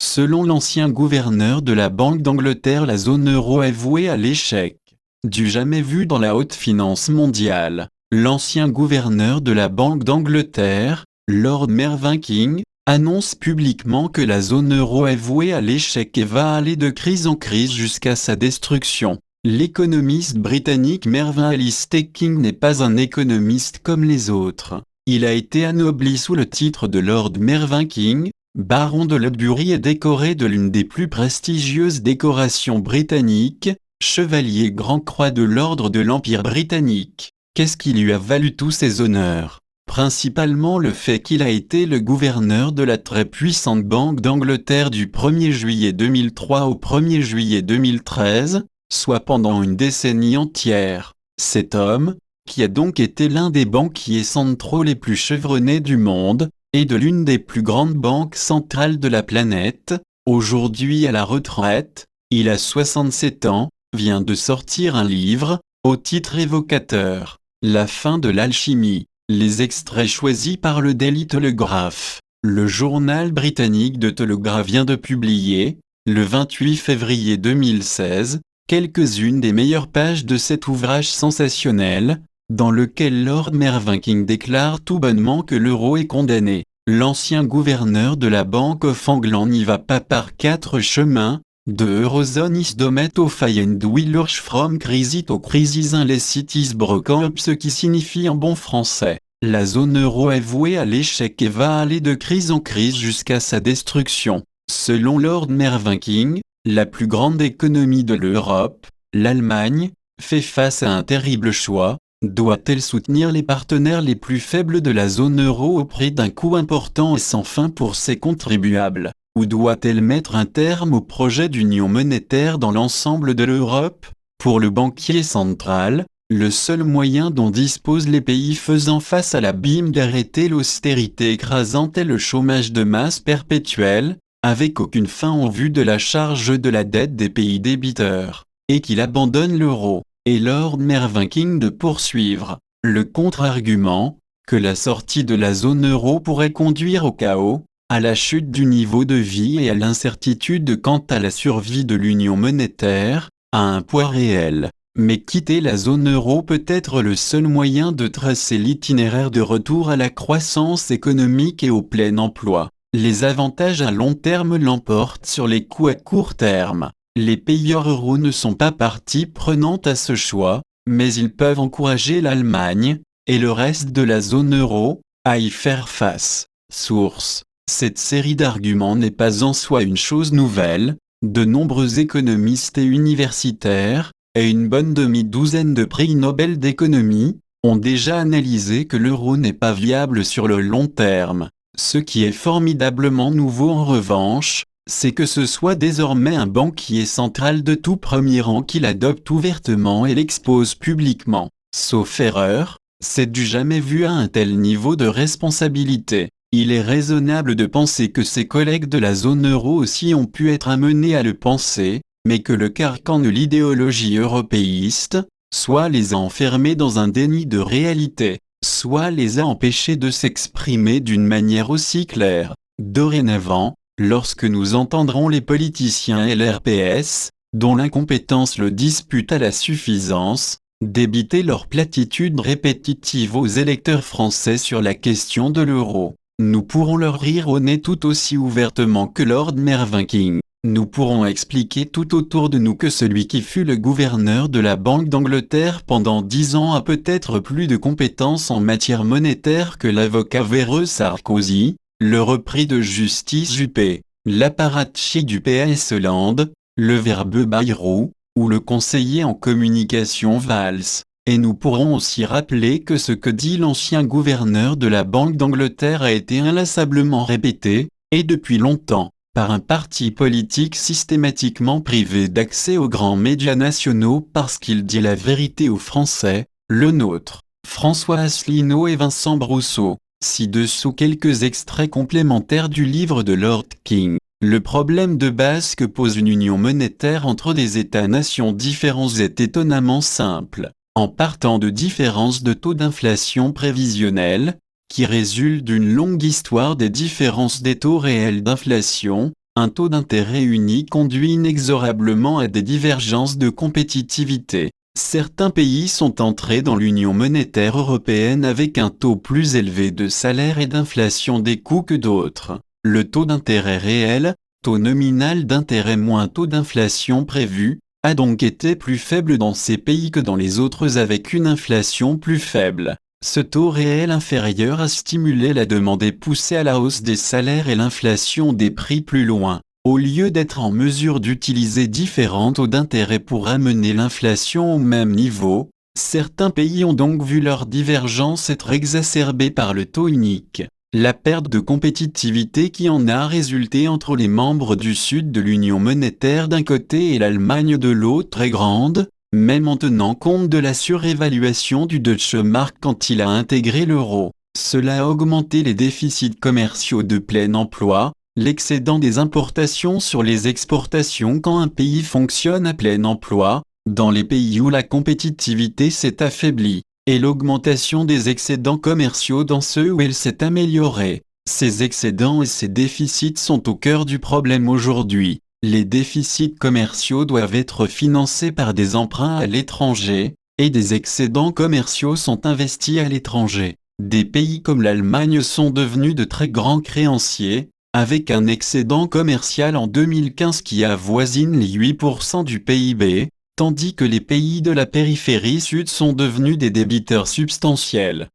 Selon l'ancien gouverneur de la Banque d'Angleterre, la zone euro est vouée à l'échec. Du jamais vu dans la haute finance mondiale, l'ancien gouverneur de la Banque d'Angleterre, Lord Mervyn King, annonce publiquement que la zone euro est vouée à l'échec et va aller de crise en crise jusqu'à sa destruction. L'économiste britannique Mervyn Alistair King n'est pas un économiste comme les autres. Il a été anobli sous le titre de Lord Mervyn King, baron de Ludbury et décoré de l'une des plus prestigieuses décorations britanniques, chevalier Grand-Croix de l'Ordre de l'Empire britannique. Qu'est-ce qui lui a valu tous ces honneurs? Principalement le fait qu'il a été le gouverneur de la très puissante Banque d'Angleterre du 1er juillet 2003 au 1er juillet 2013, soit pendant une décennie entière. Cet homme, qui a donc été l'un des banquiers centraux les plus chevronnés du monde, et de l'une des plus grandes banques centrales de la planète, aujourd'hui à la retraite, il a 67 ans, vient de sortir un livre, au titre évocateur, La fin de l'alchimie. Les extraits choisis par le Daily Telegraph. Le journal britannique de Telegraph vient de publier, le 28 février 2016, quelques-unes des meilleures pages de cet ouvrage sensationnel, dans lequel Lord Mervyn King déclare tout bonnement que l'euro est condamné. L'ancien gouverneur de la Bank of England n'y va pas par 4 chemins. The Eurozone is doomed to fail and will lurch from crisis to crisis unless it is broken up, ce qui signifie en bon français: la zone euro est vouée à l'échec et va aller de crise en crise jusqu'à sa destruction. Selon Lord Mervyn King, la plus grande économie de l'Europe, l'Allemagne, fait face à un terrible choix. Doit-elle soutenir les partenaires les plus faibles de la zone euro au prix d'un coût important et sans fin pour ses contribuables? Ou doit-elle mettre un terme au projet d'union monétaire dans l'ensemble de l'Europe? Pour le banquier central, le seul moyen dont disposent les pays faisant face à l'abîme d'arrêter l'austérité écrasante est le chômage de masse perpétuel, avec aucune fin en vue de la charge de la dette des pays débiteurs, et qu'il abandonne l'euro. Et Lord Mervyn King de poursuivre, le contre-argument, que la sortie de la zone euro pourrait conduire au chaos, à la chute du niveau de vie et à l'incertitude quant à la survie de l'union monétaire, a un poids réel. Mais quitter la zone euro peut être le seul moyen de tracer l'itinéraire de retour à la croissance économique et au plein emploi. Les avantages à long terme l'emportent sur les coûts à court terme. Les pays hors euro ne sont pas partie prenante à ce choix, mais ils peuvent encourager l'Allemagne, et le reste de la zone euro, à y faire face. Source: cette série d'arguments n'est pas en soi une chose nouvelle. De nombreux économistes et universitaires, et une bonne demi-douzaine de prix Nobel d'économie, ont déjà analysé que l'euro n'est pas viable sur le long terme. Ce qui est formidablement nouveau en revanche, c'est que ce soit désormais un banquier central de tout premier rang qui l'adopte ouvertement et l'expose publiquement. Sauf erreur, c'est du jamais vu à un tel niveau de responsabilité. Il est raisonnable de penser que ses collègues de la zone euro aussi ont pu être amenés à le penser, mais que le carcan de l'idéologie européiste, soit les a enfermés dans un déni de réalité, soit les a empêchés de s'exprimer d'une manière aussi claire. Dorénavant, lorsque nous entendrons les politiciens LRPS, dont l'incompétence le dispute à la suffisance, débiter leurs platitudes répétitives aux électeurs français sur la question de l'euro, nous pourrons leur rire au nez tout aussi ouvertement que Lord Mervyn King. Nous pourrons expliquer tout autour de nous que celui qui fut le gouverneur de la Banque d'Angleterre pendant 10 ans a peut-être plus de compétences en matière monétaire que l'avocat véreux Sarkozy, le repris de justice Juppé, l'apparatchik du PS Hollande, le verbeux Bayrou, ou le conseiller en communication Valls. Et nous pourrons aussi rappeler que ce que dit l'ancien gouverneur de la Banque d'Angleterre a été inlassablement répété, et depuis longtemps, par un parti politique systématiquement privé d'accès aux grands médias nationaux parce qu'il dit la vérité aux Français, le nôtre, François Asselineau et Vincent Brousseau. Ci-dessous quelques extraits complémentaires du livre de Lord King. Le problème de base que pose une union monétaire entre des États-nations différents est étonnamment simple. En partant de différences de taux d'inflation prévisionnels, qui résultent d'une longue histoire des différences des taux réels d'inflation, Un taux d'intérêt unique conduit inexorablement à des divergences de compétitivité. Certains pays sont entrés dans l'Union monétaire européenne avec un taux plus élevé de salaire et d'inflation des coûts que d'autres. Le taux d'intérêt réel, taux nominal d'intérêt moins taux d'inflation prévu, a donc été plus faible dans ces pays que dans les autres avec une inflation plus faible. Ce taux réel inférieur a stimulé la demande et poussé à la hausse des salaires et l'inflation des prix plus loin. Au lieu d'être en mesure d'utiliser différents taux d'intérêt pour ramener l'inflation au même niveau, certains pays ont donc vu leur divergence être exacerbée par le taux unique. La perte de compétitivité qui en a résulté entre les membres du sud de l'Union monétaire d'un côté et l'Allemagne de l'autre est grande, même en tenant compte de la surévaluation du Deutsche Mark quand il a intégré l'euro. Cela a augmenté les déficits commerciaux de plein emploi, l'excédent des importations sur les exportations quand un pays fonctionne à plein emploi, dans les pays où la compétitivité s'est affaiblie, et l'augmentation des excédents commerciaux dans ceux où elle s'est améliorée. Ces excédents et ces déficits sont au cœur du problème aujourd'hui. Les déficits commerciaux doivent être financés par des emprunts à l'étranger, et des excédents commerciaux sont investis à l'étranger. Des pays comme l'Allemagne sont devenus de très grands créanciers, avec un excédent commercial en 2015 qui avoisine les 8% du PIB, tandis que les pays de la périphérie sud sont devenus des débiteurs substantiels.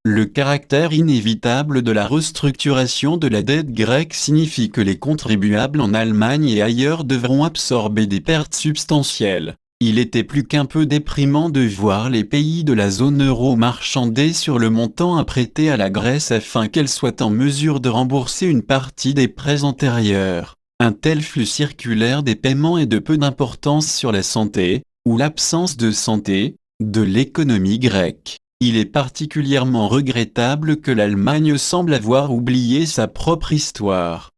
Le caractère inévitable de la restructuration de la dette grecque signifie que les contribuables en Allemagne et ailleurs devront absorber des pertes substantielles. Il était plus qu'un peu déprimant de voir les pays de la zone euro marchander sur le montant à prêter à la Grèce afin qu'elle soit en mesure de rembourser une partie des prêts antérieurs. Un tel flux circulaire des paiements est de peu d'importance sur la santé, ou l'absence de santé, de l'économie grecque. Il est particulièrement regrettable que l'Allemagne semble avoir oublié sa propre histoire.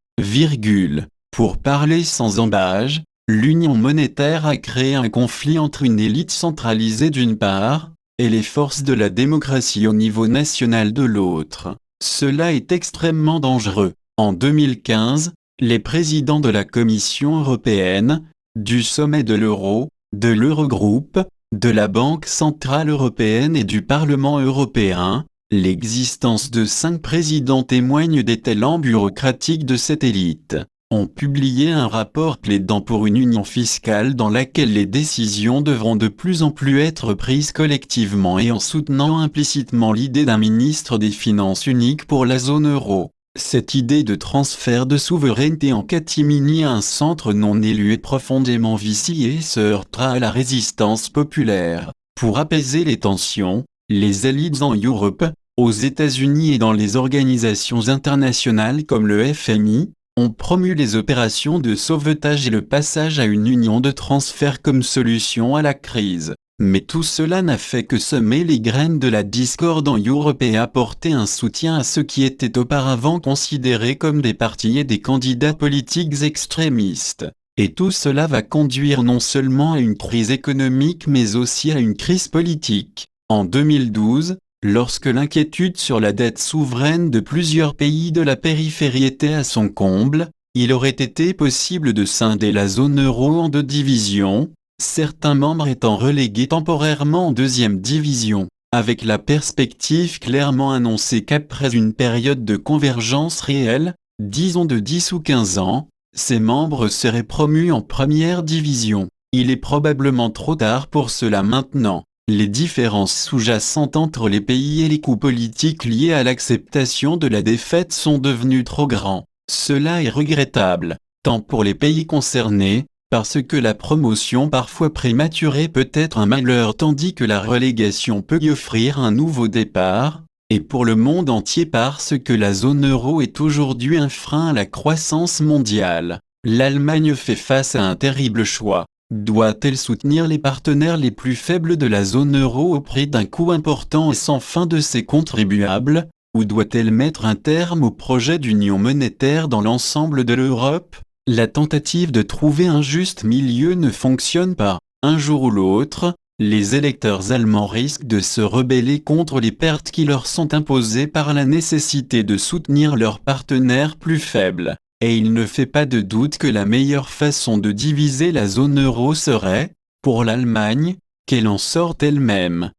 Pour parler sans ambages, l'Union monétaire a créé un conflit entre une élite centralisée d'une part, et les forces de la démocratie au niveau national de l'autre. Cela est extrêmement dangereux. En 2015, les présidents de la Commission européenne, du sommet de l'euro, de l'Eurogroupe, de la Banque centrale européenne et du Parlement européen, l'existence de 5 présidents témoigne des talents bureaucratiques de cette élite, ont publié un rapport plaidant pour une union fiscale dans laquelle les décisions devront de plus en plus être prises collectivement et en soutenant implicitement l'idée d'un ministre des Finances unique pour la zone euro. Cette idée de transfert de souveraineté en catimini à un centre non élu est profondément viciée et se heurtera à la résistance populaire. Pour apaiser les tensions, les élites en Europe, aux États-Unis et dans les organisations internationales comme le FMI, ont promu les opérations de sauvetage et le passage à une union de transfert comme solution à la crise. Mais tout cela n'a fait que semer les graines de la discorde en Europe et apporter un soutien à ceux qui étaient auparavant considérés comme des partis et des candidats politiques extrémistes. Et tout cela va conduire non seulement à une crise économique mais aussi à une crise politique. En 2012, lorsque l'inquiétude sur la dette souveraine de plusieurs pays de la périphérie était à son comble, il aurait été possible de scinder la zone euro en 2 divisions, certains membres étant relégués temporairement en 2e division, avec la perspective clairement annoncée qu'après une période de convergence réelle, disons de 10 ou 15 ans, ces membres seraient promus en 1re division. Il est probablement trop tard pour cela maintenant. Les différences sous-jacentes entre les pays et les coûts politiques liés à l'acceptation de la défaite sont devenus trop grands. Cela est regrettable, tant pour les pays concernés, parce que la promotion parfois prématurée peut être un malheur tandis que la relégation peut y offrir un nouveau départ, et pour le monde entier parce que la zone euro est aujourd'hui un frein à la croissance mondiale. L'Allemagne fait face à un terrible choix. Doit-elle soutenir les partenaires les plus faibles de la zone euro au prix d'un coût important et sans fin de ses contribuables, ou doit-elle mettre un terme au projet d'union monétaire dans l'ensemble de l'Europe ? La tentative de trouver un juste milieu ne fonctionne pas. Un jour ou l'autre, les électeurs allemands risquent de se rebeller contre les pertes qui leur sont imposées par la nécessité de soutenir leurs partenaires plus faibles. Et il ne fait pas de doute que la meilleure façon de diviser la zone euro serait, pour l'Allemagne, qu'elle en sorte elle-même.